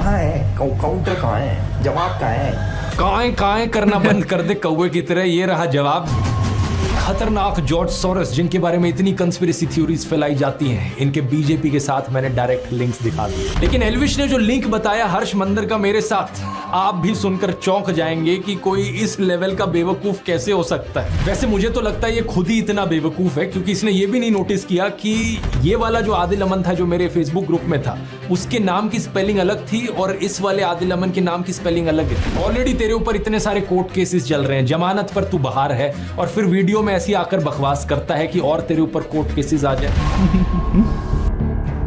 कहाँ है काउंटर, कहाँ है जवाब, कहाँ है? काएं करना बंद कर दे कौवे की तरह, ये रहा जवाब। खतरनाक जॉर्ज सोरोस, जिनके बारे में इतनी कंस्पिरेसी थ्योरीज फैलाई जाती हैं, इनके बीजेपी के साथ मैंने डायरेक्ट लिंक्स दिखा दिए। लेकिन एल्विश ने जो लिंक बताया हर्ष मंदर का मेरे साथ, आप भी सुनकर चौंक जाएंगे कि कोई इस लेवल का बेवकूफ कैसे हो सकता है। वैसे मुझे तो लगता है ये खुद ही इतना बेवकूफ है, क्योंकि इसने ये भी नहीं नोटिस किया कि ये वाला जो आदिल अमन था जो मेरे फेसबुक ग्रुप में था, उसके नाम की स्पेलिंग अलग थी और इस वाले आदिल अमन के नाम की स्पेलिंग अलग है। ऑलरेडी तेरे ऊपर इतने सारे कोर्ट केसेस चल रहे हैं, जमानत पर तू बाहर है, और फिर वीडियो में ऐसी आकर बकवास करता है कि और तेरे ऊपर कोर्ट केसेस आ जाए।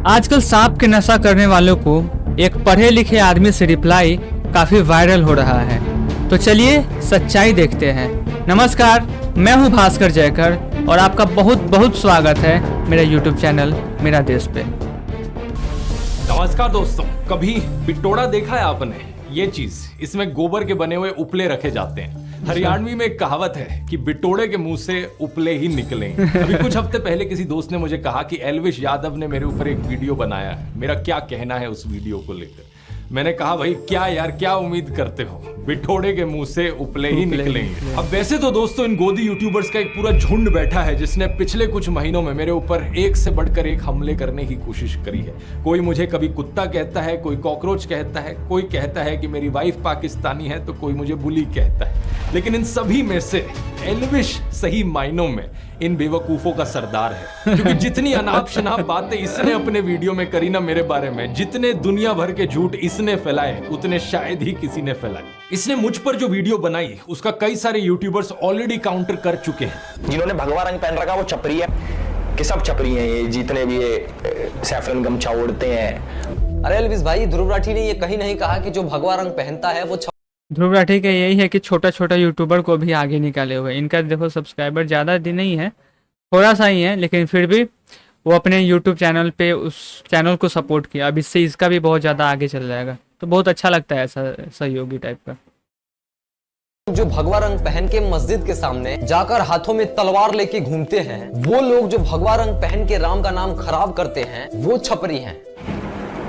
आजकल सांप के नशा करने वालों को एक पढ़े लिखे आदमी से रिप्लाई काफी वायरल हो रहा है, तो चलिए सच्चाई देखते हैं। नमस्कार, मैं हूं भास्कर जयकर और आपका बहुत बहुत स्वागत है मेरे YouTube चैनल मेरा देश पे। नमस्कार दोस्तों, कभी बिटोड़ा देखा है आपने? ये चीज, इसमें गोबर के बने हुए उपले रखे जाते हैं। हरियाणवी में एक कहावत है कि बिटोड़े के मुंह से उपले ही निकले। अभी कुछ हफ्ते पहले किसी दोस्त ने मुझे कहा कि एल्विश यादव ने मेरे ऊपर एक वीडियो बनाया है, मेरा क्या कहना है उस वीडियो को लेकर। मैंने कहा भाई क्या यार, क्या उम्मीद करते हो, बिठोड़े के मुंह से उपले ही निकलेंगे। अब वैसे तो दोस्तों इन गोदी यूट्यूबर्स का एक पूरा झुंड बैठा है जिसने पिछले कुछ महीनों में मेरे ऊपर एक से बढ़कर एक हमले करने की कोशिश करी है। कोई मुझे कभी कुत्ता कहता है, कोई कॉकरोच कहता है, कोई कहता है कि मेरी वाइफ पाकिस्तानी है, तो कोई मुझे बुली कहता है। लेकिन इन सभी में से एल्विश सही मायनों में इन बेवकूफों का सरदार है, क्योंकि जितनी अनाप शनाप बातें इसने अपने वीडियो में करी ना मेरे बारे में, जितने दुनिया भर के झूठ इसने फैलाए, उतने शायद ही किसी ने फैलाए। इसने मुझ पर जो वीडियो बनाई उसका कई सारे यूट्यूबर्स ऑलरेडी काउंटर कर चुके हैं। जिन्होंने भगवा रंग पहन रखा वो छपरी है कि सब छपरी हैं, ये जितने भी ये सैफरन गमछा ओढ़ते हैं। अरे एल्विश भाई, ध्रुव राठी ने ये कहीं नहीं कहा कि जो भगवा रंग पहनता है वो ध्रुव राठी का यही है कि छोटा छोटा यूट्यूबर को भी आगे निकाले हुए। इनका देखो सब्सक्राइबर ज़्यादा नहीं है, थोड़ा सा ही है, लेकिन फिर भी वो अपने यूट्यूब चैनल पे उस चैनल को सपोर्ट किया। अब इससे इसका भी बहुत ज़्यादा आगे चल जाएगा, तो बहुत अच्छा लगता है ऐसा सहयोगी टाइप का। जो भगवा रंग पहन के मस्जिद के सामने जाकर हाथों में तलवार लेके घूमते हैं, वो लोग जो भगवा रंग पहन के राम का नाम खराब करते हैं, वो छपरी हैं।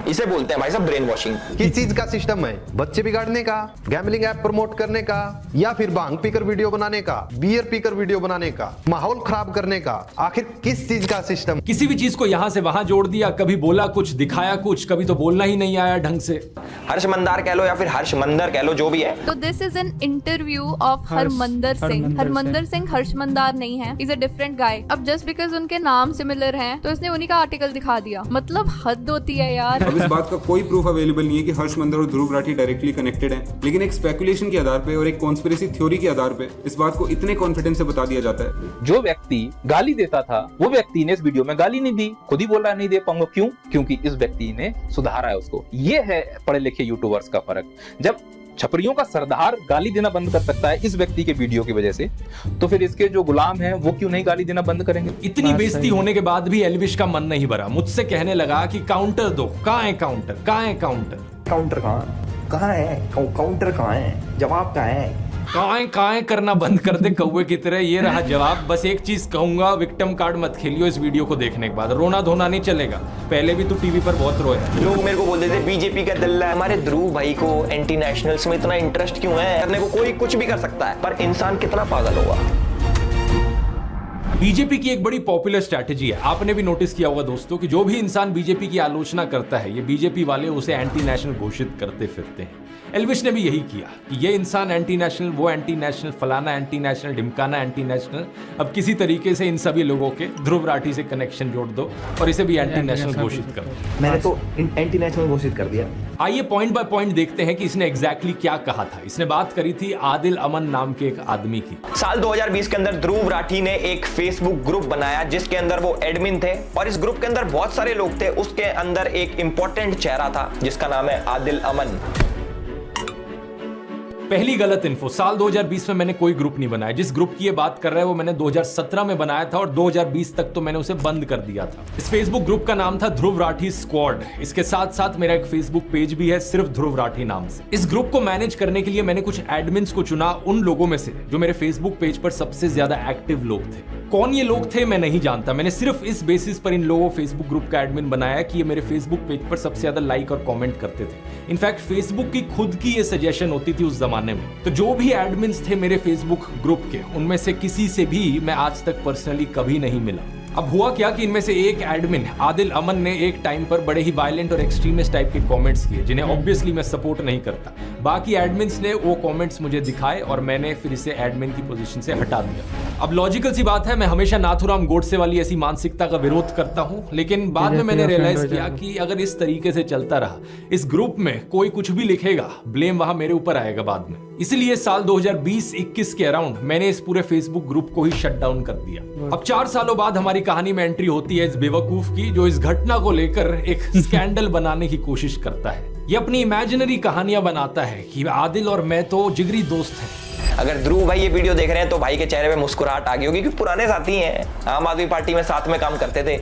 इसे बोलते हैं भाई साहब ब्रेन वॉशिंग। किस चीज का सिस्टम है? बच्चे बिगाड़ने का, गैम्बलिंग ऐप प्रमोट करने का, या फिर भांग पीकर वीडियो बनाने का, बियर पीकर वीडियो बनाने का, माहौल खराब करने का? आखिर किस चीज का सिस्टम? किसी भी चीज को यहाँ से वहां जोड़ दिया, कभी बोला कुछ, दिखाया कुछ, कभी तो बोलना ही नहीं आया ढंग से। हर्ष मंदार कह लो या फिर हर्ष मंदर कह लो, जो भी है। तो this is an interview of Harmander Singh. Harmander Singh Harsh Mandar नहीं है, इज अ डिफरेंट गाय। अब जस्ट बिकॉज उनके नाम सिमिलर हैं तो इसने उन्हीं का आर्टिकल दिखा दिया, मतलब हद होती है यार। अब इस बात का कोई प्रूफ अवेलेबल नहीं है कि हर्ष मंदर और ध्रुव राठी डायरेक्टली कनेक्टेड हैं, लेकिन एक स्पेकुलेशन के आधार पे और एक कॉन्स्पिरेसी थ्योरी के आधार पे इस बात को इतने कॉन्फिडेंस से बता दिया जाता है। जो व्यक्ति गाली देता था वो व्यक्ति ने इस वीडियो में गाली नहीं दी, खुद ही बोल रहा नहीं दे पाऊंगा। क्यों? क्योंकि इस व्यक्ति ने सुधारा है उसको। ये है पढ़े लिखे यूट्यूबर्स का फर्क। जब छपरियों का सरदार गाली देना बंद कर सकता है इस व्यक्ति के वीडियो की वजह से, तो फिर इसके जो गुलाम हैं वो क्यों नहीं गाली देना बंद करेंगे? इतनी बेइज्जती होने के बाद भी एल्विश का मन नहीं भरा, मुझसे कहने लगा कि काउंटर दो। कहाँ है काउंटर, कहाँ है काउंटर? काउंटर कहाँ है काउंटर, कहाँ है जवाब, कहाँ है? काएं करना बंद कर दे कौवे की तरह, ये रहा जवाब। बस एक चीज कहूंगा, विक्टिम कार्ड मत खेलियो इस वीडियो को देखने के बाद। रोना धोना नहीं चलेगा, पहले भी तू टीवी पर बहुत रोया। लोग मेरे को बोलते थे बीजेपी का दल्ला है। हमारे ध्रुव भाई को एंटी नेशनल्स में इतना इंटरेस्ट क्यों है? करने को कोई कुछ भी कर सकता है, पर इंसान कितना पागल होगा। बीजेपी की एक बड़ी पॉपुलर स्ट्रैटेजी है, आपने भी नोटिस किया होगा दोस्तों, कि जो भी इंसान बीजेपी की आलोचना करता है, ये बीजेपी वाले उसे एंटी नेशनल घोषित करते फिरते हैं। एल्विश ने भी यही किया कि ये इंसान एंटी नेशनल, वो एंटी नेशनल, फलाना एंटी नेशनल, ढिमकाना एंटी नेशनल। अब किसी तरीके से इन सभी लोगों के ध्रुव राठी से कनेक्शन जोड़ दो और इसे भी एंटी नेशनल घोषित कर दो। मैंने तो एंटी नेशनल घोषित कर दिया। आइए पॉइंट बाय पॉइंट देखते हैं कि इसने एग्जैक्टली क्या कहा था। इसने बात करी थी आदिल अमन नाम के एक आदमी की। साल 2020 के अंदर ध्रुव राठी ने एक फेसबुक ग्रुप बनाया जिसके अंदर वो एडमिन थे, और इस ग्रुप के अंदर बहुत सारे लोग थे। उसके अंदर एक इंपॉर्टेंट चेहरा था जिसका नाम है आदिल अमन। पहली गलत इन्फो, साल 2020 में मैंने कोई ग्रुप नहीं बनाया। जिस ग्रुप की ये बात कर रहा है वो मैंने 2017 में बनाया था और 2020 तक तो मैंने उसे बंद कर दिया था। इस फेसबुक ग्रुप का नाम था ध्रुव राठी स्क्वाड। इसके साथ साथ मेरा एक फेसबुक पेज भी है सिर्फ ध्रुव राठी नाम से। इस ग्रुप को मैनेज करने के लिए मैंने कुछ एडमिन्स को चुना, उन लोगों में से जो मेरे फेसबुक पेज पर सबसे ज्यादा एक्टिव लोग थे। कौन ये लोग थे मैं नहीं जानता। मैंने सिर्फ इस बेसिस पर इन लोगों फेसबुक ग्रुप का एडमिन बनाया कि ये मेरे फेसबुक पेज पर सबसे ज्यादा लाइक और कमेंट करते थे। इनफैक्ट फेसबुक की खुद की ये सजेशन होती थी उस जमाने में। तो जो भी एडमिन्स थे मेरे फेसबुक ग्रुप के, उनमें से किसी से भी मैं आज तक पर्सनली कभी नहीं मिला। अब हुआ क्या कि इनमें से एक एडमिन आदिल अमन ने एक टाइम पर बड़े ही वायलेंट और एक्सट्रीमिस्ट टाइप के कमेंट्स किए, जिन्हें ऑब्वियसली मैं सपोर्ट नहीं करता। बाकी एडमिन्स ने वो कमेंट्स मुझे दिखाए और मैंने फिर इसे एडमिन की पोजीशन से हटा दिया। अब लॉजिकल सी बात है, मैं हमेशा नाथुराम गोडसे वाली ऐसी मानसिकता का विरोध करता हूं, लेकिन बाद में मैंने रियलाइज किया कि अगर इस तरीके से चलता रहा, इस ग्रुप में कोई कुछ भी लिखेगा, ब्लेम वहां मेरे ऊपर आएगा बाद में। इसलिए साल 2020-21 के अराउंड मैंने इस पूरे फेसबुक ग्रुप को ही शट डाउन कर दिया। अब 4 सालों बाद हमारी कहानी में एंट्री होती है इस बेवकूफ की, जो इस घटना को लेकर एक स्कैंडल बनाने की कोशिश करता है। ये अपनी इमेजिनरी कहानियां बनाता है कि आदिल और मैं तो जिगरी दोस्त हैं। अगर ध्रुव भाई ये वीडियो देख रहे हैं तो भाई के चेहरे पे मुस्कुराहट आ गई होगी, क्योंकि पुराने साथी हैं, आम आदमी पार्टी में साथ में काम करते थे।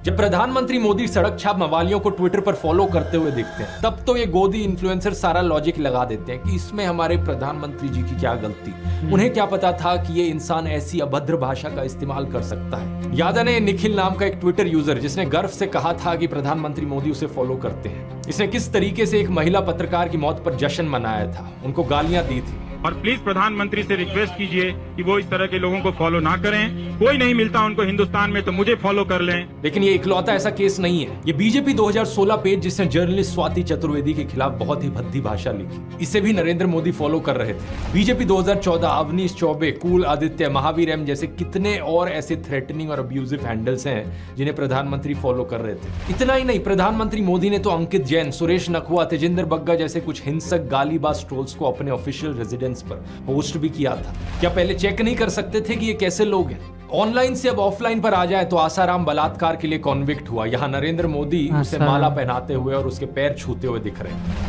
जब प्रधानमंत्री मोदी सड़क छाप मवालियों को ट्विटर पर फॉलो करते हुए दिखते हैं, तब तो ये गोदी इन्फ्लुएंसर सारा लॉजिक लगा देते हैं कि इसमें हमारे प्रधानमंत्री जी की क्या गलती। उन्हें क्या पता था कि ये इंसान ऐसी अभद्र भाषा का इस्तेमाल कर सकता है। याद है निखिल नाम का एक ट्विटर यूजर जिसने गर्व से कहा था कि प्रधानमंत्री मोदी उसे फॉलो करते हैं। इसने किस तरीके से एक महिला पत्रकार की मौत पर जश्न मनाया था, उनको गालियां दी थी। और प्लीज प्रधानमंत्री से रिक्वेस्ट कीजिए कि वो इस तरह के लोगों को फॉलो ना करें। कोई नहीं मिलता उनको हिंदुस्तान में तो मुझे फॉलो कर लें। लेकिन ये इकलौता ऐसा केस नहीं है। ये बीजेपी 2016 पेज जिसने जर्नलिस्ट स्वाति चतुर्वेदी के खिलाफ बहुत ही भद्दी भाषा लिखी, इसे भी नरेंद्र मोदी फॉलो कर रहे थे। BJP 2014 Avnish Choubey, cool Aditya, Mahavir M जैसे कितने और ऐसे थ्रेटनिंग और अब्यूजिव हैंडल्स हैं जिन्हें प्रधानमंत्री फॉलो कर रहे थे। इतना ही नहीं, प्रधानमंत्री मोदी ने तो अंकित जैन, सुरेश नखुआ, तेजिंदर बग्गा जैसे कुछ हिंसक गालीबाज ट्रोल्स को अपने ऑफिशियल रेजिडेंस पर होस्ट भी किया था। क्या पहले चेक नहीं कर सकते थे कि ये कैसे लोग हैं? ऑनलाइन से अब ऑफलाइन पर आ जाए तो आसाराम बलात्कार के लिए कॉन्विक्ट हुआ, यहाँ नरेंद्र मोदी उसे माला पहनाते हुए और उसके पैर छूते हुए दिख रहे हैं।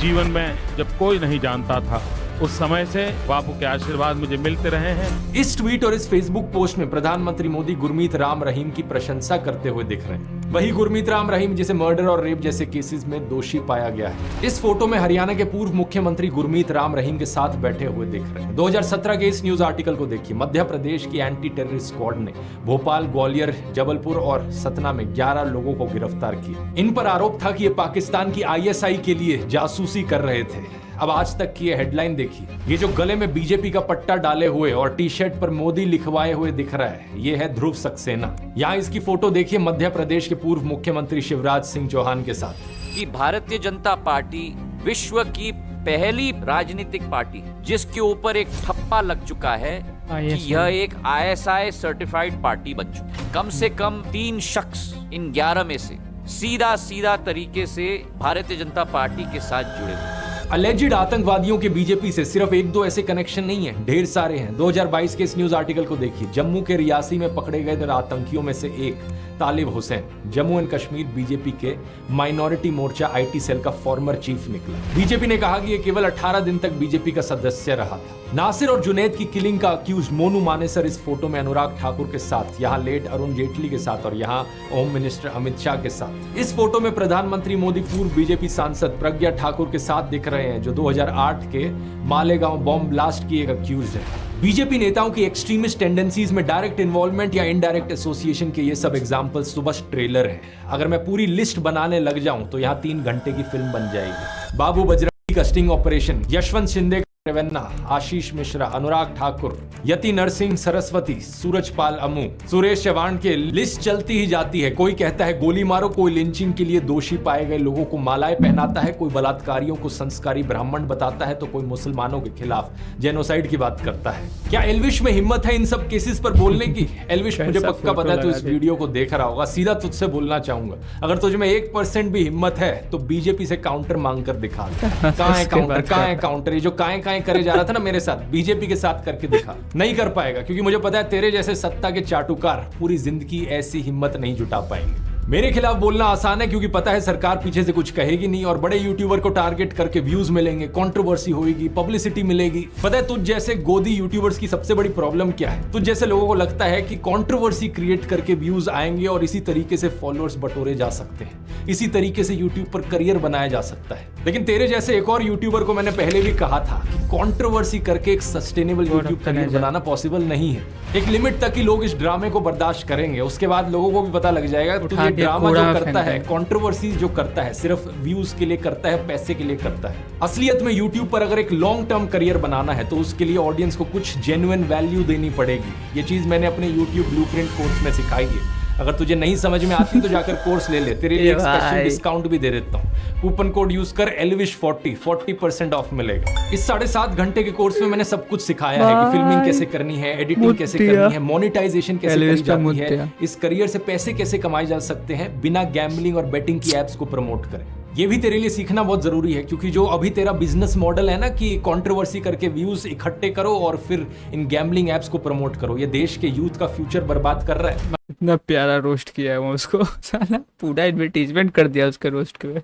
जीवन में जब कोई नहीं जानता था, उस समय से बापू के आशीर्वाद मुझे मिलते रहे हैं। इस ट्वीट और इस फेसबुक पोस्ट में प्रधानमंत्री मोदी गुरमीत राम रहीम की प्रशंसा करते हुए दिख रहे हैं। वही गुरमीत राम रहीम जिसे मर्डर और रेप जैसे केसेस में दोषी पाया गया है। इस फोटो में हरियाणा के पूर्व मुख्यमंत्री गुरमीत राम रहीम के साथ बैठे हुए दिख रहे हैं। 2017 के इस न्यूज आर्टिकल को देखिए। मध्य प्रदेश की एंटी टेररिस्ट स्क्वाड ने भोपाल, ग्वालियर, जबलपुर और सतना में 11 लोगों को गिरफ्तार किया। इन पर आरोप था कि ये पाकिस्तान की ISI के लिए जासूसी कर रहे थे। अब आज तक की ये हेडलाइन देखिए। ये जो गले में बीजेपी का पट्टा डाले हुए और टी-शर्ट पर मोदी लिखवाए हुए दिख रहा है, ये है ध्रुव सक्सेना। यहाँ इसकी फोटो देखिए मध्य प्रदेश के पूर्व मुख्यमंत्री शिवराज सिंह चौहान के साथ। कि भारतीय जनता पार्टी विश्व की पहली राजनीतिक पार्टी जिसके ऊपर एक ठप्पा लग चुका है कि यह एक ISI सर्टिफाइड पार्टी बन चुकी है। कम से कम 3 शख्स इन 11 में से सीधा तरीके से भारतीय जनता पार्टी के साथ जुड़े हुए। अलेजिड आतंकवादियों के बीजेपी से सिर्फ 1-2 ऐसे कनेक्शन नहीं है, ढेर सारे हैं। 2022 के इस न्यूज आर्टिकल को देखिए। जम्मू के रियासी में पकड़े गए आतंकियों में से एक तालिब हुसैन जम्मू एंड कश्मीर बीजेपी के माइनॉरिटी मोर्चा IT सेल का फॉर्मर चीफ निकला। बीजेपी ने कहा कि यह केवल 18 दिन तक बीजेपी का सदस्य रहा था। नासिर और जुनैद की किलिंग का अक्यूज मोनू मानेसर इस फोटो में अनुराग ठाकुर के साथ, यहाँ लेट अरुण जेटली के साथ और यहाँ होम मिनिस्टर अमित शाह के साथ। इस फोटो में प्रधानमंत्री मोदी पूर्व बीजेपी सांसद प्रज्ञा ठाकुर के साथ दिख रहे हैं, जो 2008 के मालेगांव बॉम्ब ब्लास्ट की एक अक्यूज है। बीजेपी नेताओं की एक्सट्रीमिस्ट टेंडेंसीज में डायरेक्ट इन्वॉल्वमेंट या इनडायरेक्ट एसोसिएशन के ये सब एग्जांपल्स तो बस ट्रेलर हैं। अगर मैं पूरी लिस्ट बनाने लग जाऊं तो यहाँ 3 घंटे की फिल्म बन जाएगी। बाबू बजरंगी का स्टिंग ऑपरेशन, यशवंत शिंदे रेवन्ना, आशीष मिश्रा, अनुराग ठाकुर, यति नरसिंह सरस्वती, सूरजपाल अमू, सुरेश चौहान के लिस्ट चलती ही जाती है। कोई कहता है गोली मारो, कोई लिंचिंग के लिए दोषी पाए गए लोगों को मालाएं पहनाता है, कोई बलात्कारियों को संस्कारी ब्राह्मण बताता है, तो कोई मुसलमानों के खिलाफ जेनोसाइड की बात करता है। क्या एल्विश में हिम्मत है इन सब केसेस पर बोलने की? एल्विश मुझे पक्का पता है, तो इस वीडियो को देख रहा होगा। सीधा तुझसे बोलना चाहूंगा, अगर तुझ में 1% भी हिम्मत है तो बीजेपी से काउंटर मांग कर दिखा। कहाँ है काउंटर? कहाँ है काउंटर? ये जो काएं करे जा रहा था ना मेरे साथ, बीजेपी के साथ करके दिखा। नहीं कर पाएगा, क्योंकि मुझे पता है तेरे जैसे सत्ता के चाटुकार पूरी जिंदगी ऐसी हिम्मत नहीं जुटा पाएंगे। मेरे खिलाफ बोलना आसान है क्योंकि पता है सरकार पीछे से कुछ कहेगी नहीं और बड़े यूट्यूबर को टारगेट करके व्यूज मिलेंगे, कंट्रोवर्सी होगी, पब्लिसिटी मिलेगी। पता है तुझ जैसे गोदी यूट्यूबर्स की सबसे बड़ी प्रॉब्लम क्या है? तुझ जैसे लोगों को लगता है कि कंट्रोवर्सी क्रिएट करके व्यूज आएंगे और इसी तरीके से फॉलोअर्स बटोरे जा सकते हैं, इसी तरीके से यूट्यूब पर करियर बनाया जा सकता है। लेकिन तेरे जैसे एक और यूट्यूबर को मैंने पहले भी कहा था कि कंट्रोवर्सी करके एक सस्टेनेबल यूट्यूब करियर बनाना पॉसिबल नहीं है। एक लिमिट तक ही लोग इस ड्रामे को बर्दाश्त करेंगे, उसके बाद लोगों को भी पता लग जाएगा कि ये ड्रामा जो करता है, कंट्रोवर्सी जो करता है, सिर्फ व्यूज के लिए करता है, पैसे के लिए करता है। असलियत में यूट्यूब पर अगर एक लॉन्ग टर्म करियर बनाना है तो उसके लिए ऑडियंस को कुछ जेन्युइन वैल्यू देनी पड़ेगी। ये चीज मैंने अपने यूट्यूब ब्लूप्रिंट कोर्स में सिखाई है। अगर तुझे नहीं समझ में आती तो जाकर कोर्स ले ले, तेरे लिए एक स्पेशल डिस्काउंट भी दे देता हूँ। कूपन कोड यूज कर elvish40 40% ऑफ मिलेगा। इस 7.5 घंटे के कोर्स में मैंने सब कुछ सिखाया है कि फिल्मिंग कैसे करनी है, एडिटिंग कैसे करनी है, मोनेटाइजेशन कैसे करी जाती है, इस करियर से पैसे कैसे कमाए जा सकते हैं बिना गैम्बलिंग और बेटिंग की एप्स को प्रमोट करें। ये भी तेरे लिए सीखना बहुत जरूरी है, क्योंकि जो अभी तेरा बिजनेस मॉडल है ना कि कंट्रोवर्सी करके व्यूज इकट्ठे करो और फिर इन गैम्बलिंग एप्स को प्रमोट करो, ये देश के यूथ का फ्यूचर बर्बाद कर रहा है। इतना प्यारा रोस्ट किया है वो उसको, साला पूरा एडवर्टीजमेंट कर दिया उसके रोस्ट के।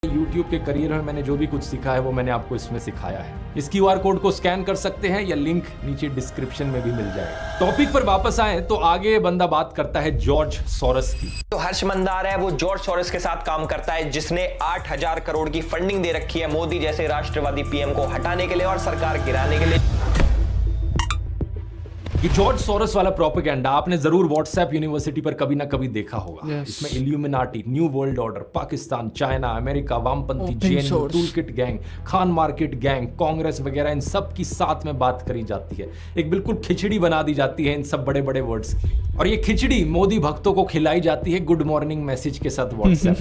YouTube के करियर में मैंने जो भी कुछ सीखा है वो मैंने आपको इसमें सिखाया है। इस QR कोड को स्कैन कर सकते हैं या लिंक नीचे डिस्क्रिप्शन में भी मिल जाएगा। टॉपिक पर वापस आए तो आगे बंदा बात करता है जॉर्ज सोरोस की। तो हर्ष मंदार है वो जॉर्ज सोरोस के साथ काम करता है, जिसने 8,000 करोड़ की फंडिंग दे रखी है मोदी जैसे राष्ट्रवादी पीएम को हटाने के लिए और सरकार गिराने के लिए। ये जॉर्ज सोरोस वाला प्रोपेगेंडा आपने जरूर व्हाट्सएप यूनिवर्सिटी पर कभी ना कभी देखा होगा। इसमें Illuminati, new world order, Pakistan, China, America, वामपंथी, JNU, toolkit gang, Khan market gang, Congress वगैरह इन सब की साथ में बात करी जाती है। एक बिल्कुल खिचड़ी बना दी जाती है इन सब बड़े बड़े वर्ड्स की, और ये खिचड़ी मोदी भक्तों को खिलाई जाती है गुड मॉर्निंग मैसेज के साथ व्हाट्सएप।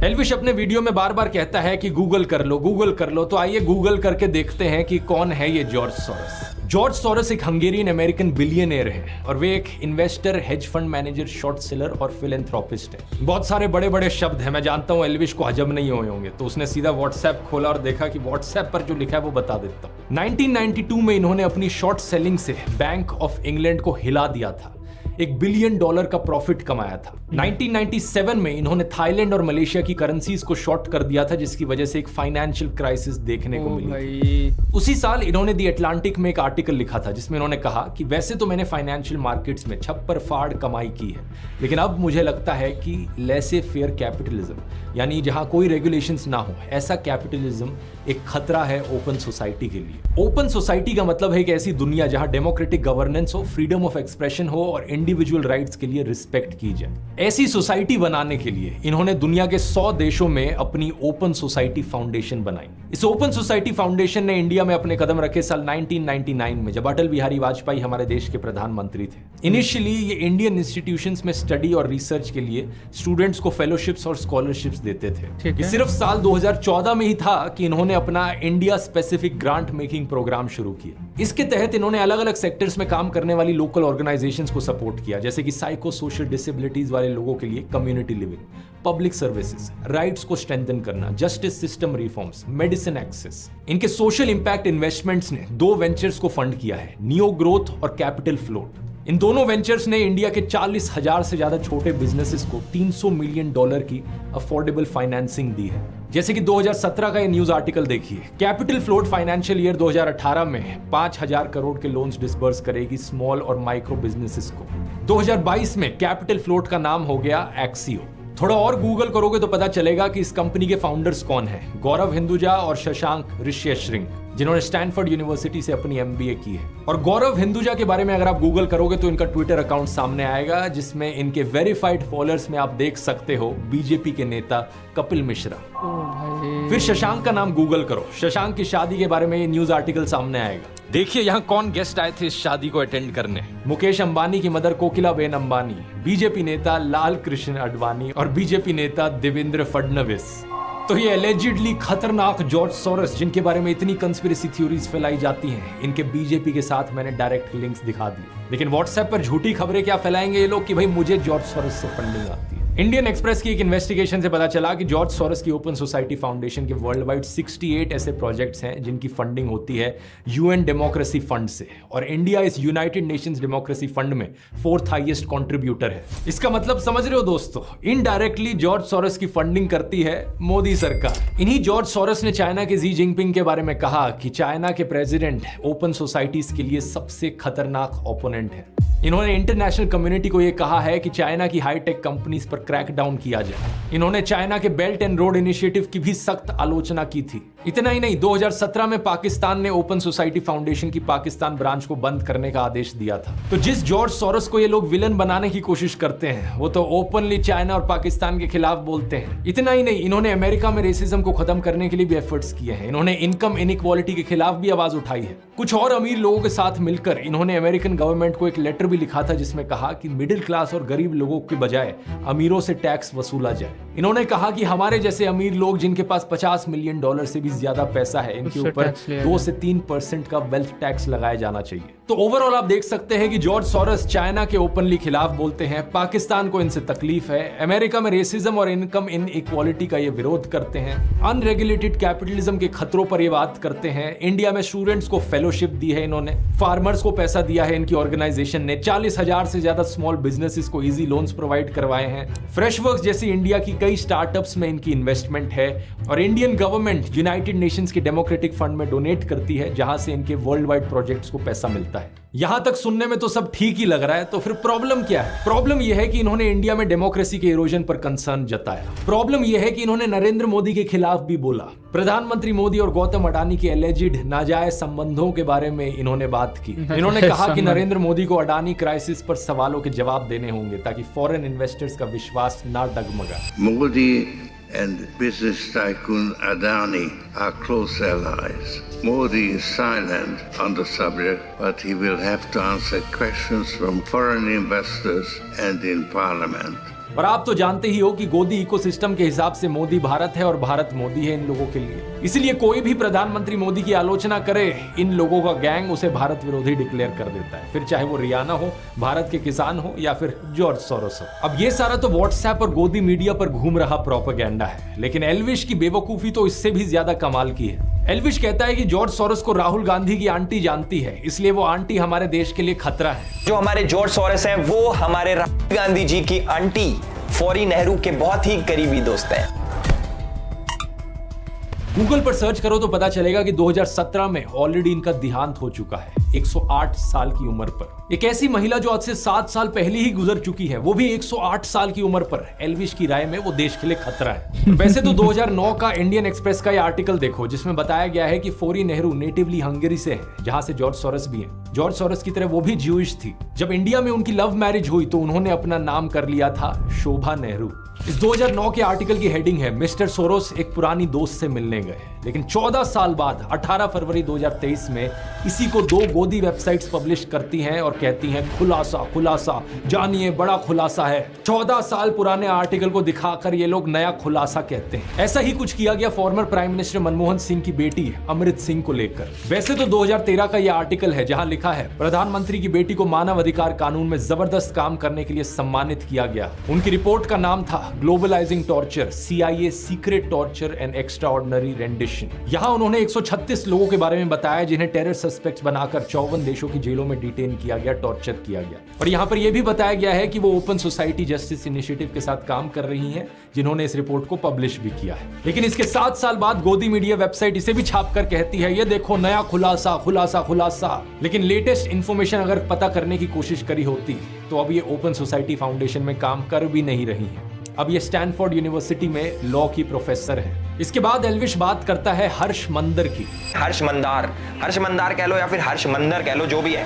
एल्विश अपने वीडियो में बार बार कहता है कि गूगल कर लो, गूगल कर लो। तो आइए गूगल करके देखते हैं कि कौन है ये जॉर्ज सोरोस। जॉर्ज सोरोस एक हंगेरियन अमेरिकन बिलियनियर है और वे एक investor, hedge fund manager, short seller और फिलैंथ्रोपिस्ट है। बहुत सारे बड़े बड़े शब्द हैं, मैं जानता हूं एल्विश को हजम नहीं हुए होंगे, तो उसने सीधा व्हाट्सएप खोला और देखा कि व्हाट्सएप पर जो लिखा है वो बता देता हूं। 1992 में इन्होंने अपनी शॉर्ट सेलिंग से बैंक ऑफ इंग्लैंड को हिला दिया था, $1 बिलियन का प्रॉफिट कमाया था। 1997 में इन्होंने थाईलैंड और मलेशिया की करेंसीज को शॉर्ट कर दिया था, जिसकी वजह से एक फाइनेंशियल क्राइसिस देखने को मिली। उसी साल इन्होंने दी अटलांटिक में एक आर्टिकल लिखा था जिसमें इन्होंने कहा कि वैसे तो मैंने फाइनेंशियल मार्केट्स में छप्पर फाड़ कमाई की है, लेकिन अब मुझे लगता है कि लेसे फेयर कैपिटलिज्म, यानी जहां कोई रेगुलेशंस ना हो, ऐसा कैपिटलिज्म एक खतरा है ओपन सोसाइटी के लिए। ओपन सोसाइटी का मतलब है एक ऐसी दुनिया जहां डेमोक्रेटिक गवर्नेंस हो, फ्रीडम ऑफ एक्सप्रेशन हो और इंडिविजुअल राइट्स के लिए रिस्पेक्ट की जाए। ऐसी सोसाइटी बनाने के लिए इन्होंने दुनिया के 100 देशों में अपनी ओपन सोसाइटी फाउंडेशन बनाई। इस ओपन सोसाइटी फाउंडेशन ने इंडिया में अपने कदम रखे साल 1999 में, जब अटल बिहारी वाजपेयी हमारे देश के प्रधानमंत्री थे। इनिशियली ये इंडियन इंस्टीट्यूशंस में स्टडी और रिसर्च के लिए स्टूडेंट्स को फेलोशिप्स और स्कॉलरशिप्स देते थे। ये सिर्फ साल 2014 में ही था कि इन्होंने अपना India specific grant making program शुरू किया। इसके तहत इन्होंने अलग अलग सेक्टर्स में काम करने वाली लोकल ऑर्गेनाइजेशंस को सपोर्ट किया, जैसे कि साइको सोशल डिसेबिलिटीज वाले लोगों के लिए community living, public services, rights को स्ट्रेंथन करना, justice system reforms, medicine access. इनके सोशल इंपैक्ट इन्वेस्टमेंट्स ने 2 वेंचर्स को फंड किया है, नियो ग्रोथ और कैपिटल फ्लोट। इन दोनों वेंचर्स ने इंडिया के 40,000 से ज्यादा छोटे बिजनेसेस को $300 मिलियन की अफोर्डेबल फाइनेंसिंग दी है। जैसे कि 2017 का ये न्यूज आर्टिकल देखिए, कैपिटल फ्लोट फाइनेंशियल ईयर 2018 में 5,000 करोड़ के लोन्स डिसबर्स करेगी स्मॉल और माइक्रो बिजनेसेस को। 2022 में कैपिटल फ्लोट का नाम हो गया एक्सियो। थोड़ा और गूगल करोगे तो पता चलेगा कि इस कंपनी के फाउंडर्स कौन हैं, गौरव हिंदुजा और शशांक ऋष्यश्रिंग, जिन्होंने स्टैनफोर्ड यूनिवर्सिटी से अपनी MBA की है। और गौरव हिंदुजा के बारे में अगर आप गूगल करोगे तो इनका ट्विटर अकाउंट सामने आएगा, जिसमें इनके वेरीफाइड फॉलोअर्स में आप देख सकते हो बीजेपी के नेता कपिल मिश्रा। फिर शशांक का नाम गूगल करो, शशांक की शादी के बारे में ये न्यूज आर्टिकल सामने आएगा। देखिए यहाँ कौन गेस्ट आए थे इस शादी को अटेंड करने। मुकेश अंबानी की मदर कोकिलाबेन अंबानी, बीजेपी नेता लाल कृष्ण आडवाणी और बीजेपी नेता देवेंद्र फडणवीस। तो ये एलिजिडली खतरनाक जॉर्ज सोरोस, जिनके बारे में इतनी कंस्पिरेसी थ्योरीज फैलाई जाती हैं, इनके बीजेपी के साथ मैंने डायरेक्ट लिंक्स दिखा दिए। लेकिन व्हाट्सएप पर झूठी खबरें क्या फैलाएंगे ये लोग कि भाई मुझे जॉर्ज सोरोस से फंडिंग आती है। इंडियन एक्सप्रेस की एक इन्वेस्टिगेशन से पता चला कि जॉर्ज सोरोस की ओपन सोसाइटी फाउंडेशन के वर्ल्ड वाइड 68 ऐसे प्रोजेक्ट्स हैं जिनकी फंडिंग होती है UN डेमोक्रेसी फंड से, और इंडिया इस यूनाइटेड नेशंस डेमोक्रेसी फंड में 4th हाईएस्ट कंट्रीब्यूटर है। इसका मतलब समझ रहे हो दोस्तों, इनडायरेक्टली जॉर्ज सोरोस की फंडिंग करती है मोदी सरकार। इन्हीं जॉर्ज सोरोस ने चाइना के शी जिनपिंग के बारे में कहा कि चाइना के प्रेसिडेंट ओपन सोसाइटीज के लिए सबसे खतरनाक ओपोनेंट है। इन्होंने इंटरनेशनल कम्युनिटी को यह कहा है कि चाइना की हाईटेक कंपनीज पर क्रैकडाउन किया जाए। इन्होंने चाइना के बेल्ट एंड रोड इनिशिएटिव की भी सख्त आलोचना की थी। इतना ही नहीं, 2017 में पाकिस्तान ने ओपन सोसाइटी फाउंडेशन की पाकिस्तान ब्रांच को बंद करने का आदेश दिया था। तो जिस जॉर्ज सोरोस को ये लोग विलन बनाने की कोशिश करते हैं, वो तो ओपनली चाइना और पाकिस्तान के खिलाफ बोलते हैं। इतना ही नहीं, इन्होंने अमेरिका में रेसिज्म को खत्म करने के लिए भी एफर्ट्स किए हैं। इन्होंने इनकम इनइक्वालिटी के खिलाफ भी आवाज उठाई है। कुछ और अमीर लोगों के साथ मिलकर इन्होंने अमेरिकन गवर्नमेंट को एक लेटर भी लिखा था जिसमें कहा कि मिडिल क्लास और गरीब लोगों के बजाय अमीरों से टैक्स वसूला जाए। इन्होंने कहा कि हमारे जैसे अमीर लोग जिनके पास $50 मिलियन से भी ज्यादा पैसा है, इनके ऊपर 2 से 3% का वेल्थ टैक्स लगाया जाना चाहिए। तो ओवरऑल आप देख सकते हैं कि जॉर्ज सोरोस चाइना के ओपनली खिलाफ बोलते हैं, पाकिस्तान को इनसे तकलीफ है, अमेरिका में रेसिज्म और इनकम इनइक्वालिटी का ये विरोध करते हैं, अनरेगुलेटेड कैपिटलिज्म के खतरों पर ये बात करते हैं। इंडिया में स्टूडेंट्स को फेलोशिप दी है इन्होंने, फार्मर्स को पैसा दिया है इनकी ऑर्गेनाइजेशन ने, 40,000 से ज्यादा स्मॉल बिजनेसेस को इजी लोन्स प्रोवाइड करवाए हैं। फ्रेशवर्क्स जैसी इंडिया की कई स्टार्टअप्स में इनकी इन्वेस्टमेंट है और इंडियन गवर्नमेंट यूनाइटेड नेशंस के डेमोक्रेटिक फंड में डोनेट करती है, जहां से इनके वर्ल्ड वाइड प्रोजेक्ट्स को पैसा मिलता है। यहां तक सुनने में तो सब ठीक ही लग रहा है, तो फिर प्रॉब्लम क्या है? प्रॉब्लम यह है कि इन्होंने इंडिया में डेमोक्रेसी के इरोजन पर कंसर्न जताया। प्रॉब्लम यह है कि इन्होंने नरेंद्र मोदी के खिलाफ भी बोला। प्रधानमंत्री मोदी और गौतम अडानी के एलिजिड नाजायज संबंधों के बारे में इन्होंने बात की। इन्होंने कहा कि नरेंद्र मोदी को अडानी क्राइसिस पर सवालों के जवाब देने होंगे ताकि फॉरेन इन्वेस्टर्स का विश्वास ना डगमगाए। Modi and business tycoon Adani are close allies. Modi is silent on the subject, but he will have to answer questions from foreign investors and in parliament. और आप तो जानते ही हो कि गोदी इकोसिस्टम के हिसाब से मोदी भारत है और भारत मोदी है इन लोगों के लिए। इसलिए कोई भी प्रधानमंत्री मोदी की आलोचना करे, इन लोगों का गैंग उसे भारत विरोधी डिक्लेयर कर देता है, फिर चाहे वो रियाना हो, भारत के किसान हो या फिर जॉर्ज सोरोस हो। अब ये सारा तो व्हाट्सएप और गोदी मीडिया पर घूम रहा प्रोपेगेंडा है, लेकिन एल्विश की बेवकूफी तो इससे भी ज्यादा कमाल की है। एल्विश कहता है कि जॉर्ज सोरोस को राहुल गांधी की आंटी जानती है, इसलिए वो आंटी हमारे देश के लिए खतरा है। जो हमारे जॉर्ज सोरोस हैं वो हमारे राहुल गांधी जी की आंटी फौरी नेहरू के बहुत ही करीबी दोस्त हैं। गूगल पर सर्च करो तो पता चलेगा कि 2017 में ऑलरेडी इनका देहांत हो चुका है, 108 साल की उम्र पर। एक ऐसी महिला जो आज से 7 साल पहले ही गुजर चुकी है, वो भी 108 साल की उम्र पर, एल्विश की राय में वो देश के लिए खतरा है। वैसे तो 2009 का इंडियन एक्सप्रेस का ये आर्टिकल देखो, जिसमें बताया गया है कि फौरी नेहरू नेटिवली हंगरी से है, जहां से जॉर्ज सोरोस भी है। जॉर्ज सोरोस की तरह वो भी ज्यूइश थी। जब इंडिया में उनकी लव मैरिज हुई तो उन्होंने अपना नाम कर लिया था शोभा नेहरू। इस 2009 के आर्टिकल की हेडिंग है, मिस्टर सोरोस एक पुरानी दोस्त से मिलने गए। लेकिन 14 साल बाद 18 फरवरी 2023 में इसी को 2 गोदी वेबसाइट्स पब्लिश करती हैं और कहती हैं खुलासा खुलासा, जानिए बड़ा खुलासा है। 14 साल पुराने आर्टिकल को दिखाकर ये लोग नया खुलासा कहते हैं। ऐसा ही कुछ किया गया farmer prime minister Manmohan Singh की बेटी अमृत सिंह को लेकर। वैसे तो 2013 का यह आर्टिकल है जहां लिखा है, प्रधानमंत्री की बेटी को मानव अधिकार कानून में जबरदस्त काम करने के लिए सम्मानित किया गया। उनकी रिपोर्ट का नाम था globalising torture, CIA secret torture and extraordinary rendition. यहां उन्होंने 136 लोगों के बारे में बताया जिन्हें टेरर सस्पेक्ट्स बनाकर 54 देशों की जेलों में डिटेन किया गया, टॉर्चर किया गया। और यहां पर यह भी बताया गया है कि वो ओपन सोसाइटी जस्टिस इनिशिएटिव के साथ काम कर रही हैं, जिन्होंने इस रिपोर्ट को पब्लिश भी किया है। लेकिन इसके 7 साल बाद गोदी मीडिया वेबसाइट इसे भी छापकर कहती है, ये देखो नया खुलासा खुलासा खुलासा। लेकिन लेटेस्ट इंफॉर्मेशन अगर पता करने की कोशिश करी होती तो अब ये ओपन सोसाइटी फाउंडेशन में काम कर भी नहीं रही है। अब ये स्टैनफोर्ड यूनिवर्सिटी में लॉ की प्रोफेसर है। इसके बाद एल्विश बात करता है हर्ष मंदर की। हर्ष मंदार कह लो या फिर हर्ष मंदर कह लो, जो भी है।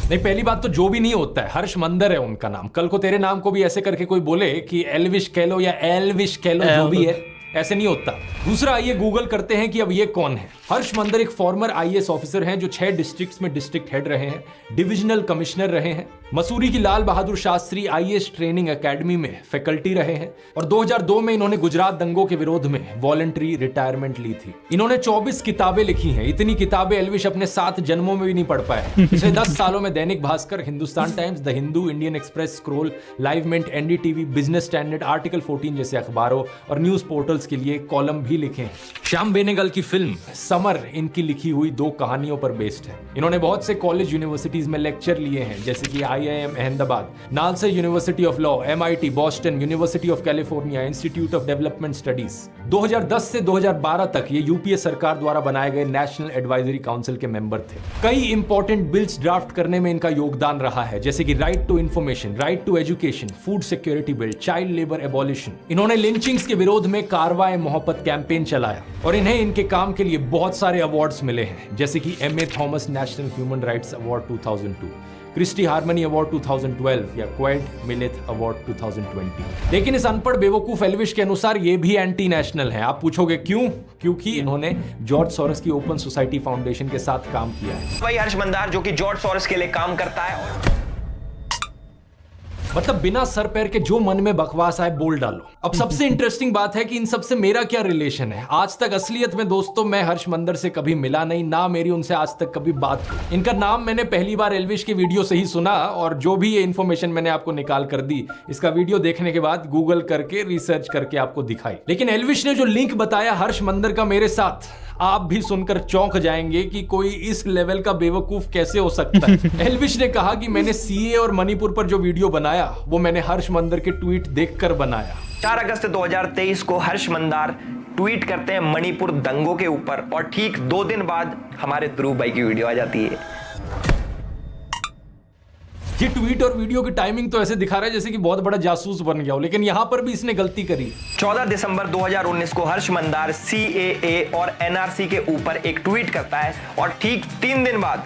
नहीं, पहली बात तो जो भी नहीं होता है, हर्ष मंदर है उनका नाम। कल को तेरे नाम को भी ऐसे करके कोई बोले कि एल्विश कह लो या एल्विश कह लो, जो भी है, ऐसे नहीं होता। दूसरा, आइए गूगल करते हैं कि अब ये कौन है। हर्ष मंदर एक फॉर्मर IAS ऑफिसर हैं जो 6 डिस्ट्रिक्ट्स में डिस्ट्रिक्ट हेड रहे हैं, डिविजनल कमिश्नर रहे हैं, मसूरी की Lal Bahadur Shastri IAS training academy में फैकल्टी रहे हैं और 2002 में इन्होंने गुजरात दंगों के विरोध में वॉलंटरी रिटायरमेंट ली थी। इन्होंने 24 किताबें लिखी हैं। इतनी किताबें एल्विश अपने 7 जन्मों में भी नहीं पढ़ पाए। पिछले 10 सालों में Dainik Bhaskar, Hindustan Times, the Hindu, Indian Express, Scroll, Live Mint, NDTV, Business Standard, Article 14 जैसे अखबारों और न्यूज पोर्टल्स के लिए कॉलम भी लिखे हैं। श्याम बेनेगल की फिल्म समर इनकी लिखी हुई 2 कहानियों पर बेस्ड है। इन्होंने बहुत से कॉलेज यूनिवर्सिटीज में लेक्चर लिए हैं, जैसे कि IIM Ahmedabad, NALSA university of law, MIT, Boston, university of California, institute of development studies. 2010 से 2012 तक ये यूपीए सरकार द्वारा बनाए गए नेशनल एडवाइजरी काउंसिल के मेंबर थे। कई इंपॉर्टेंट बिल्स ड्राफ्ट करने में इनका योगदान रहा है, जैसे कि right to information, right to education, food security bill, child labour abolition. इन्होंने लिंचिंग्स के विरोध में कारवाए मोहब्बत कैंपेन चलाया और इन्हें इनके काम के लिए बहुत सारे अवार्ड्स मिले हैं, जैसे कि M.A. Thomas National Human Rights Award 2002, Christy Harmony Award 2012 या क्वाइट मिलेथ अवार्ड 2020। लेकिन इस अनपढ़ बेवकूफ एल्विश के अनुसार ये भी एंटी नेशनल है। आप पूछोगे क्यों? क्योंकि इन्होंने जॉर्ज सोरोस की ओपन सोसाइटी फाउंडेशन के साथ काम किया है। वही हर्ष मंदार जो कि जॉर्ज सोरोस के लिए काम करता है और मतलब बिना सर पैर के जो मन में बकवास आए बोल डालो। अब सबसे इंटरेस्टिंग बात है कि इन सबसे मेरा क्या रिलेशन है। आज तक असलियत में दोस्तों मैं हर्ष मंदर से कभी मिला नहीं, ना मेरी उनसे आज तक कभी बात हुई। इनका नाम मैंने पहली बार एल्विश की वीडियो से ही सुना और जो भी ये इन्फॉर्मेशन मैंने आपको निकाल कर दी, इसका वीडियो देखने के बाद गूगल करके रिसर्च करके आपको दिखाई। लेकिन एल्विश ने जो लिंक बताया हर्ष मंदर का मेरे साथ, आप भी सुनकर चौंक जाएंगे कि कोई इस लेवल का बेवकूफ कैसे हो सकता है। एल्विश ने कहा कि मैंने सीए और मणिपुर पर जो वीडियो बनाया वो मैंने हर्ष मंदर के ट्वीट देखकर बनाया। 4 अगस्त 2023 को हर्ष मंदार ट्वीट करते हैं मणिपुर दंगों के ऊपर और ठीक 2 दिन बाद हमारे ध्रुव भाई की वीडियो आ जाती है। ये ट्वीट और वीडियो की टाइमिंग तो ऐसे दिखा रहा है जैसे कि बहुत बड़ा जासूस बन गया हो, लेकिन यहां पर भी इसने गलती करी। 14 दिसंबर 2019 को हर्ष मंदार CAA और NRC के ऊपर एक ट्वीट करता है और ठीक 3 दिन बाद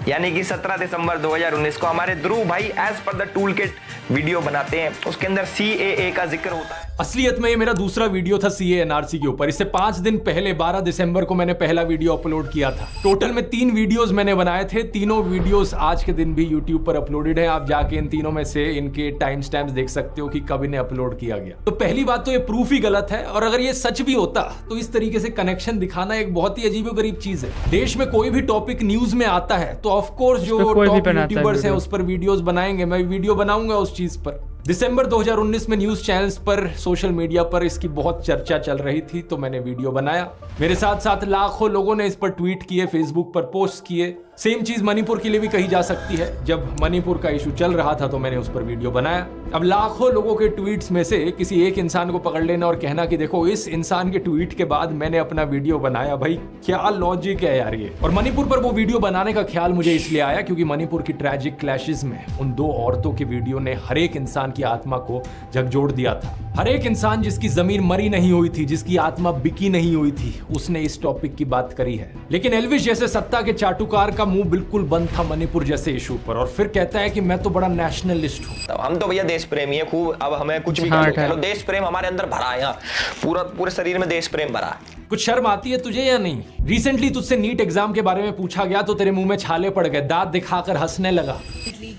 यानी कि 17 दिसंबर 2019 को हमारे ध्रुव भाई as per the tool kit video बनाते हैं। उसके अंदर CAA का जिक्र होता है। असलियत में ये मेरा दूसरा वीडियो था CAA NRC के ऊपर। इससे 5 दिन पहले 12 दिसंबर को मैंने पहला वीडियो अपलोड किया था। टोटल में 3 वीडियोस मैंने बनाए थे। तीनों वीडियोस आज के दिन भी यूट्यूब पर अपलोडेड है। आप जाके इन तीनों में से इनके टाइम स्टैम्प्स देख सकते हो कि कब इन्हें अपलोड किया गया। तो पहली बात तो ये प्रूफ ही गलत है, और अगर ये सच भी होता तो इस तरीके से कनेक्शन दिखाना एक बहुत ही अजीबोगरीब चीज है। देश में कोई भी टॉपिक न्यूज में आता है तो ऑफकोर्स जो टॉप यूट्यूबर्स हैं उस पर वीडियोस बनाएंगे। मैं वीडियो बनाऊंगा उस चीज पर। दिसंबर 2019 में न्यूज चैनल्स पर, सोशल मीडिया पर इसकी बहुत चर्चा चल रही थी तो मैंने वीडियो बनाया। मेरे साथ साथ लाखों लोगों ने इस पर ट्वीट किए, फेसबुक पर पोस्ट किए। सेम चीज मणिपुर के लिए भी कही जा सकती है। जब मणिपुर का इशू चल रहा था तो मैंने उस पर वीडियो बनाया। अब लाखों लोगों के ट्वीट्स में से किसी एक इंसान को पकड़ लेना और कहना कि देखो इस इंसान के ट्वीट के बाद मैंने अपना वीडियो बनाया, भाई क्या लॉजिक है यार ये। और मणिपुर पर वो वीडियो बनाने का ख्याल मुझे इसलिए आया क्योंकि मणिपुर की ट्रैजिक क्लैशेस में उन 2 औरतों की वीडियो ने हर एक इंसान की आत्मा को झकझोर दिया था। हर एक इंसान जिसकी जमीन मरी नहीं हुई थी, जिसकी आत्मा बिकी नहीं हुई थी, उसने इस टॉपिक की बात करी है। लेकिन एल्विश जैसे सत्ता के चाटुकार का मुंह बिल्कुल बंद था मणिपुर जैसे इशू पर, और फिर कहता है कि मैं तो बड़ा नेशनलिस्ट हूँ। तो हम तो भैया देश प्रेमी है खूब। अब हमें कुछ भी करो, देश प्रेम हमारे अंदर भरा है। यहाँ पूरे शरीर में देश प्रेम भरा है। कुछ शर्म आती है तुझे या नहीं? रिसेंटली तुझसे नीट एग्जाम के बारे में पूछा गया तो तेरे मुंह में छाले पड़ गए, दांत दिखाकर हंसने लगा।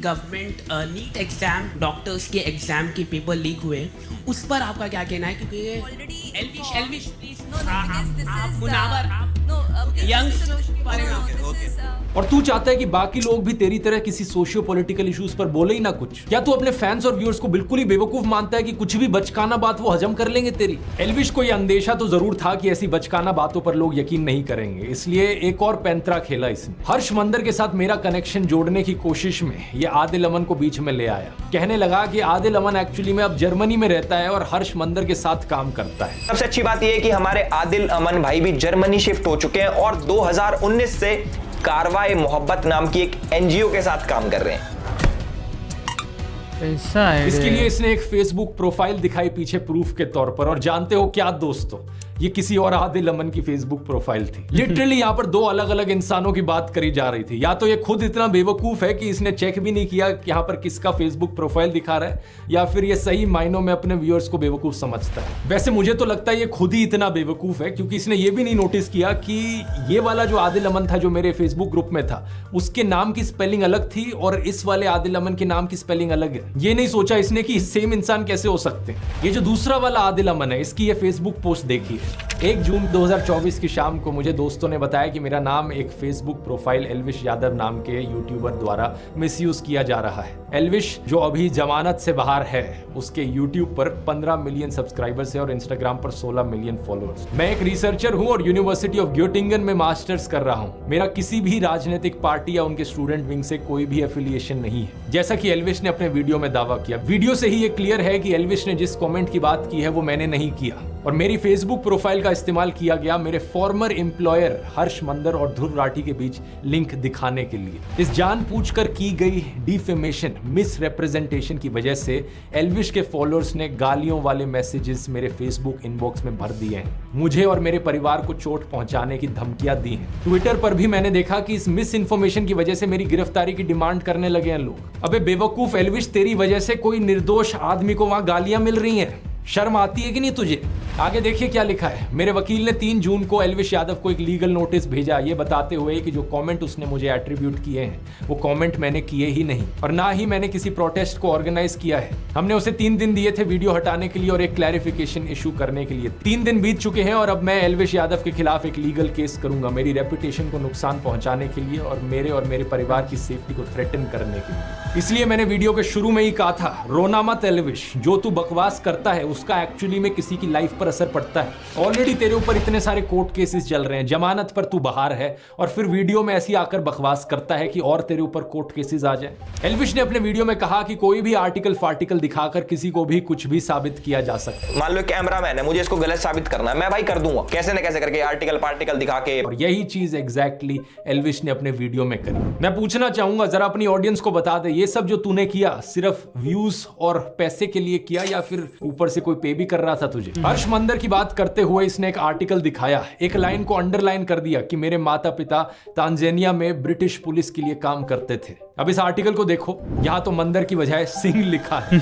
गवर्नमेंट नीट एग्जाम, डॉक्टर्स के एग्जाम के पेपर लीक हुए, उस पर आपका क्या कहना है? क्योंकि एल्विश प्लीज आप मुनावर और तू चाहता है कि बाकी लोग भी तेरी तरह किसी सोशियो पॉलिटिकल इश्यूज पर बोले ही ना कुछ। क्या तू अपने फैंस और व्यूअर्स को बिल्कुल ही बेवकूफ मानता है कि कुछ भी बचकाना बात वो हजम कर लेंगे तेरी? एल्विश को यह अंदेशा तो जरूर था कि ऐसी बचकाना बातों पर लोग यकीन नहीं करेंगे, इसलिए एक और पैंतरा खेला इसने। हर्ष मंदर के साथ मेरा कनेक्शन जोड़ने की कोशिश में ये आदिल अमन को बीच में ले आया। कहने लगा कि आदिल अमन एक्चुअली में अब जर्मनी में रहता है और हर्ष मंदर के साथ काम करता है। सबसे अच्छी बात यह है कि हमारे आदिल अमन भाई भी जर्मनी शिफ्ट हो चुके हैं और 2019 से कारवाए मोहब्बत नाम की एक NGO के साथ काम कर रहे हैं। ऐसा है। इसके लिए इसने एक फेसबुक प्रोफाइल दिखाई पीछे प्रूफ के तौर पर, और जानते हो क्या दोस्तों, ये किसी और आदिल अमन की फेसबुक प्रोफाइल थी। लिटरली यहाँ पर 2 अलग अलग इंसानों की बात करी जा रही थी। या तो ये खुद इतना बेवकूफ है कि इसने चेक भी नहीं किया कि यहाँ पर किसका फेसबुक प्रोफाइल दिखा रहा है, या फिर ये सही मायनों में अपने व्यूअर्स को बेवकूफ समझता है। वैसे मुझे तो लगता है ये खुद ही इतना बेवकूफ है क्योंकि इसने ये भी नहीं नोटिस किया कि ये वाला जो आदिल अमन था जो मेरे फेसबुक ग्रुप में था, उसके नाम की स्पेलिंग अलग थी और इस वाले आदिल अमन के नाम की स्पेलिंग अलग है। ये नहीं सोचा इसने कि सेम इंसान कैसे हो सकते हैं। ये जो दूसरा वाला आदिल अमन है, इसकी ये फेसबुक पोस्ट देखिए। 1 जून 2024 की शाम को मुझे दोस्तों ने बताया कि मेरा नाम एक फेसबुक प्रोफाइल एल्विश यादव नाम के यूट्यूबर द्वारा मिसयूज किया जा रहा है। एल्विश जो अभी जमानत से बाहर है, उसके यूट्यूब पर 15 मिलियन सब्सक्राइबर्स है और इंस्टाग्राम पर 16 मिलियन फॉलोअर्स। मैं एक रिसर्चर हूं और यूनिवर्सिटी ऑफ ग्योटिंगन में मास्टर्स कर रहा हूं। मेरा किसी भी राजनीतिक पार्टी या उनके स्टूडेंट विंग से कोई भी एफिलिएशन नहीं है, जैसा कि एल्विश ने अपने वीडियो में दावा किया। वीडियो से ही ये क्लियर है कि एल्विश ने जिस कमेंट की बात की है वो मैंने नहीं किया और मेरी फेसबुक प्रोफाइल का इस्तेमाल किया गया मेरे फॉर्मर एम्प्लॉयर हर्ष मंदर और ध्रुव राठी के बीच लिंक दिखाने के लिए। इस जानबूझकर की गई डिफेमेशन, मिस रिप्रेजेंटेशन की वजह से एल्विश के फॉलोअर्स ने गालियों वाले मैसेजेस मेरे फेसबुक इनबॉक्स में भर दिए हैं। मुझे और मेरे परिवार को चोट पहुंचाने की धमकियां दी हैं। ट्विटर पर भी मैंने देखा कि इस मिस इन्फॉर्मेशन की वजह से मेरी गिरफ्तारी की डिमांड करने लगे हैं लोग। अबे बेवकूफ एल्विश, तेरी वजह से कोई निर्दोष आदमी को वहां गालियां मिल रही हैं। शर्म आती है कि नहीं तुझे? आगे देखिए क्या लिखा है। मेरे वकील ने 3 जून को एल्विश यादव को एक लीगल नोटिस भेजा, ये बताते हुए कि जो कमेंट उसने मुझे एट्रीब्यूट किए हैं वो कमेंट मैंने किए ही नहीं और ना ही मैंने किसी प्रोटेस्ट को ऑर्गेनाइज किया है। हमने उसे 3 दिन दिए थे वीडियो हटाने के लिए और एक क्लैरिफिकेशन इशू करने के लिए। 3 दिन बीत चुके हैं और अब मैं एल्विश यादव के खिलाफ एक लीगल केस करूंगा, मेरी रेपुटेशन को नुकसान पहुंचाने के लिए और मेरे परिवार की सेफ्टी को थ्रेटन करने के लिए। इसलिए मैंने वीडियो के शुरू में ही कहा था, रोना मत एल्विश, जो तू बकवास करता है उसका एक्चुअली में किसी की लाइफ पर असर पड़ता है। ऑलरेडी तेरे ऊपर इतने सारे कोर्ट केसेस चल रहे हैं, जमानत पर तू बाहर है और फिर वीडियो में ऐसी आकर बकवास करता है कि और तेरे ऊपर कोर्ट केसेस आ जाए। एल्विश ने अपने वीडियो में कहा कि कोई भी आर्टिकल फार्टिकल दिखाकर किसी को भी कुछ भी साबित किया जा सकता है। मान लो कैमरामैन है, मुझे इसको गलत साबित करना है, मैं भाई कर दूंगा कैसे न कैसे करके, आर्टिकल पार्टिकल दिखा के। और यही चीज एग्जैक्टली एल्विश ने अपने वीडियो में करी। मैं पूछना चाहूंगा, जरा अपनी ऑडियंस को बता दे, ये सब जो तूने किया सिर्फ व्यूज और पैसे के लिए किया या फिर ऊपर से कोई पे भी कर रहा था तुझे? हर्ष मंदर की बात करते हुए इसने एक आर्टिकल दिखाया, एक लाइन को अंडरलाइन कर दिया कि मेरे माता पिता तांजानिया में ब्रिटिश पुलिस के लिए काम करते थे। अब इस आर्टिकल को देखो, यहां तो मंदर की बजाय सिंह लिखा है।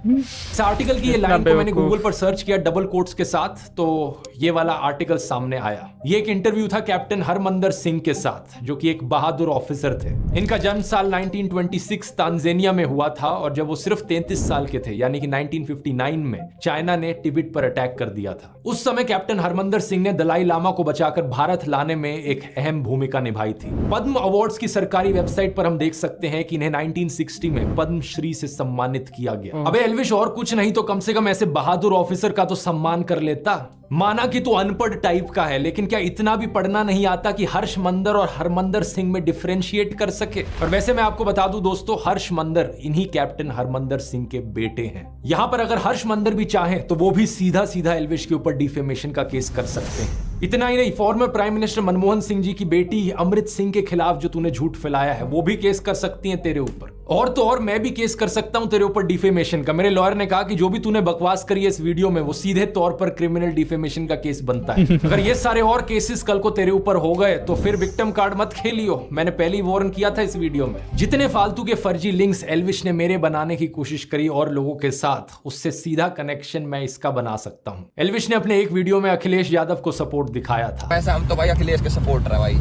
इस आर्टिकल की ये लाइन को मैंने गूगल पर सर्च किया डबल कोट्स के साथ, तो ये वाला आर्टिकल सामने आया। ये एक इंटरव्यू था कैप्टन हरमंदर सिंह के साथ, जो कि एक बहादुर ऑफिसर थे। इनका जन्म साल 1926 तांजानिया में हुआ था और जब वो सिर्फ 33 साल के थे, यानी कि 1959 में चाइना ने तिब्बत पर अटैक कर दिया था। उस समय कैप्टन हरमंदर सिंह ने दलाई लामा को बचाकर भारत लाने में एक अहम भूमिका निभाई थी। पद्म अवार्ड्स की सरकारी वेबसाइट पर हम देख सकते हैं कि इन्हें 1960 में पद्मश्री से सम्मानित किया गया। अबे एल्विश, और कुछ नहीं तो कम से कम ऐसे बहादुर ऑफिसर का तो सम्मान कर लेता। माना कि तू अनपढ़ टाइप का है, लेकिन क्या इतना भी पढ़ना नहीं आता कि हर्ष मंदर और हरमंदर सिंह में डिफरेंशिएट कर सके? और वैसे मैं आपको बता दूं दोस्तों, हर्ष मंदर इन्हीं कैप्टन हरमंदर सिंह के बेटे हैं। यहां पर अगर हर्ष मंदर भी चाहें तो वो भी सीधा सीधा एल्विश के ऊपर डिफेमेशन का केस कर सकते हैं। इतना ही नहीं, former prime minister Manmohan Singh ji की बेटी अमृत सिंह के खिलाफ जो तूने झूठ फैलाया है वो भी केस कर सकती हैं तेरे ऊपर। और तो और मैं भी केस कर सकता हूं तेरे ऊपर डिफेमेशन का। मेरे लॉयर ने कहा कि जो भी तूने बकवास करी है इस वीडियो में वो सीधे तौर पर क्रिमिनल डिफेमेशन का केस बनता है। अगर ये सारे और केसेस कल को तेरे ऊपर हो गए तो फिर विक्टिम कार्ड मत खेलियो। मैंने पहले ही वार्न किया था इस वीडियो में। जितने फालतू के फर्जी लिंक्स एल्विश ने मेरे बनाने की कोशिश करी और लोगों के साथ, उससे सीधा कनेक्शन मैं इसका बना सकता हूं। एल्विश ने अपने एक वीडियो में अखिलेश यादव को सपोर्ट दिखाया था। वैसे हम तो भाई अखिलेश के सपोर्टर है भाई,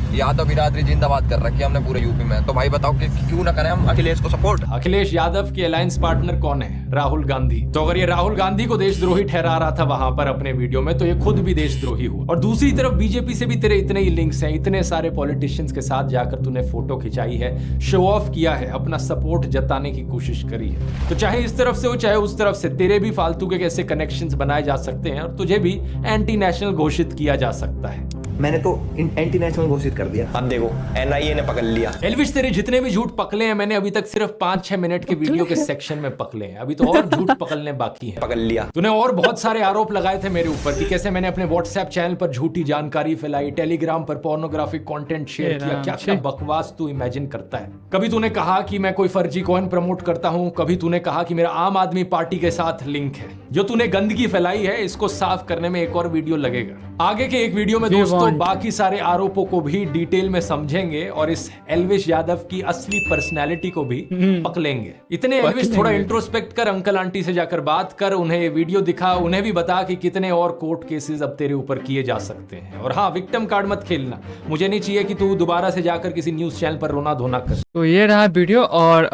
यादव बिरादरी जिंदाबाद कर रखी है हमने पूरे यूपी में, तो भाई बताओ कि क्यों ना करें हम अखिलेश को सपोर्ट। अखिलेश यादव के अलायंस पार्टनर कौन है? राहुल गांधी। तो अगर ये राहुल गांधी को देशद्रोही ठहरा रहा था वहां पर अपने वीडियो में, तो ये खुद भी देशद्रोही हुआ। और दूसरी तरफ बीजेपी से भी तेरे इतने ही लिंक्स हैं, इतने सारे पॉलिटिशियंस के साथ जाकर तूने फोटो खिंचाई है, शो ऑफ किया है, अपना सपोर्ट जताने की कोशिश करी है। तो चाहे इस तरफ से हो चाहे उस तरफ से, तेरे भी फालतू के कैसे कनेक्शंस बनाए जा सकते हैं और तुझे भी एंटी नेशनल घोषित किया जा सकता है। मैंने तो एंटी नेशनल घोषित कर दिया, अब देखो एनआईए ने पकड़ लिया। एल्विश, तेरे जितने भी झूठ पकड़े हैं मैंने अभी तक सिर्फ 5-6 मिनट के वीडियो के सेक्शन में पकड़े हैं, अभी तो और झूठ पकड़ने बाकी है। पकड़ लिया। तूने और बहुत सारे आरोप लगाए थे मेरे ऊपर कि कैसे मैंने अपने व्हाट्सएप चैनल पर झूठी जानकारी फैलाई, टेलीग्राम पर पोर्नोग्राफिक कंटेंट शेयर किया, क्या क्या बकवास तू इमेजिन करता है। कभी तूने कहा कि मैं कोई फर्जी कॉइन प्रमोट करता हूं, कभी तूने कहा कि मेरा आम आदमी पार्टी के साथ लिंक है। जो तूने गंदगी फैलाई है इसको साफ करने में एक और वीडियो लगेगा। आगे के एक वीडियो में दोस्तों बाकी सारे आरोपों को भी डिटेल में समझेंगे और इस एल्विश यादव की असली पर्सनालिटी को भी पकड़ेंगे। इतने एल्विश, थोड़ा इंट्रोस्पेक्ट कर, अंकल आंटी से जाकर बात कर, उन्हें वीडियो दिखा, उन्हें भी बता कि कितने और कोर्ट केसेस अब तेरे ऊपर किए जा सकते हैं। और हाँ, विक्टिम कार्ड मत खेलना, मुझे नहीं चाहिए कि तू दोबारा से जाकर किसी न्यूज चैनल पर रोना धोना कर। तो ये रहा वीडियो और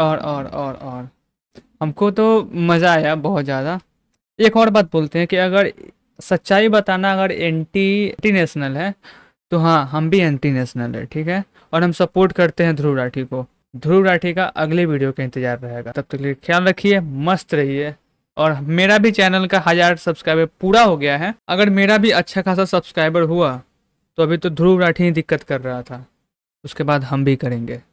हमको तो मजा आया बहुत ज्यादा। एक और बात बोलते हैं कि अगर सच्चाई बताना, अगर एंटी नेशनल है तो हाँ हम भी एंटी नेशनल है, ठीक है। और हम सपोर्ट करते हैं ध्रुव राठी को। ध्रुव राठी का अगले वीडियो का इंतजार रहेगा। तब तक के लिए ख्याल रखिए, मस्त रहिए। और मेरा भी चैनल का 1000 सब्सक्राइबर पूरा हो गया है। अगर मेरा भी अच्छा खासा सब्सक्राइबर हुआ तो अभी तो ध्रुव राठी ही दिक्कत कर रहा था, उसके बाद हम भी करेंगे।